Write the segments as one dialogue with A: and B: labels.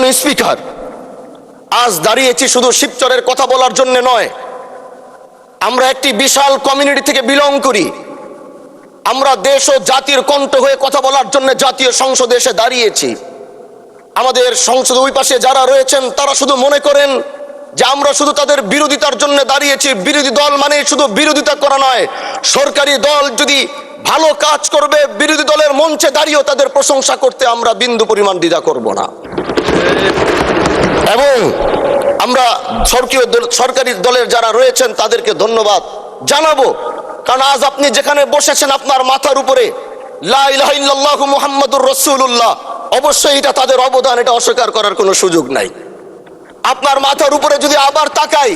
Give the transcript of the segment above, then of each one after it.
A: সম্মানীয় স্পিকার, আজ দাঁড়িয়েছি শুধু শিবচরের কথা বলার জন্য নয়। আমরা একটি বিশাল কমিউনিটি থেকে বিলং করি। আমরা দেশ ও জাতির কণ্ঠ হয়ে কথা বলার জন্য জাতীয় সংসদে এসে দাঁড়িয়েছি। আমাদের সংসদ ওই পাশে যারা রয়েছেন তারা শুধু মনে করেন যে আমরা শুধু তাদের বিরোধিতার জন্য দাঁড়িয়েছি। বিরোধী দল মানে শুধু বিরোধিতা করা নয়, সরকারি দল যদি ভালো কাজ করবে, বিরোধী দলের মঞ্চে দাঁড়িয়েও তাদের প্রশংসা করতে আমরা বিন্দু পরিমাণ দ্বিধা করব না। এবং আমরা সরকারি দলের যারা রয়েছেন তাদেরকে ধন্যবাদ জানাবো, কারণ আজ আপনি যেখানে বসেছেন আপনার মাথার উপরে লা ইলাহা ইল্লাল্লাহু মুহাম্মাদুর রাসূলুল্লাহ, অবশ্যই এটা তাদের অবদান, এটা অস্বীকার করার কোনো সুযোগ নাই। আপনার মাথার উপরে যদি আবার তাকাই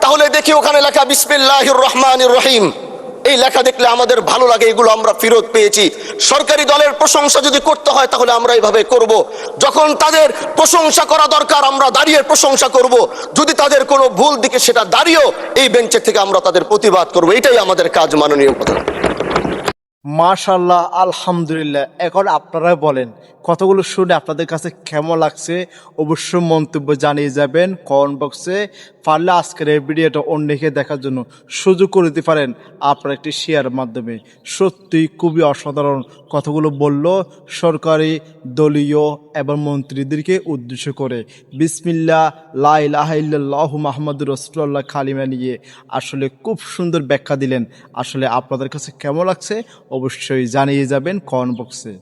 A: তাহলে দেখি ওখানে লেখা বিসমিল্লাহির রহমানির রহিম। এই লেখা দেখলে আমাদের ভালো লাগে, এগুলো আমরা ফেরত পেয়েছি। সরকারি দলের প্রশংসা যদি করতে হয় তাহলে আমরা এইভাবে করব। যখন তাদের প্রশংসা করা দরকার আমরা দাঁড়িয়ে প্রশংসা করব, যদি তাদের কোনো ভুল দিকে সেটা দাঁড়িয়েও এই বেঞ্চের থেকে আমরা তাদের প্রতিবাদ করব। এটাই আমাদের কাজ, মাননীয় প্রধান।
B: মাশাআল্লাহ, আলহামদুলিল্লাহ। এখন আপনারা বলেন কথাগুলো শুনে আপনাদের কাছে কেমন লাগছে, অবশ্যই মন্তব্য জানিয়ে যাবেন কমেন্ট বক্সে। পারলে আজকের এই ভিডিওটা অন্যকে দেখার জন্য সুযোগ করে দিতে পারেন আপনার একটি শেয়ারের মাধ্যমে। সত্যি খুবই অসাধারণ কথাগুলো বলল সরকারি, দলীয় এবং মন্ত্রীদেরকে উদ্দেশ্য করে। বিসমিল্লাহ লা ইলাহা ইল্লাল্লাহু মুহাম্মাদুর রাসূলুল্লাহ কালিমা নিয়ে আসলে খুব সুন্দর ব্যাখ্যা দিলেন। আসলে আপনাদের কাছে কেমন লাগছে অবশ্যই জানিয়ে যাবেন কমেন্ট বক্সে।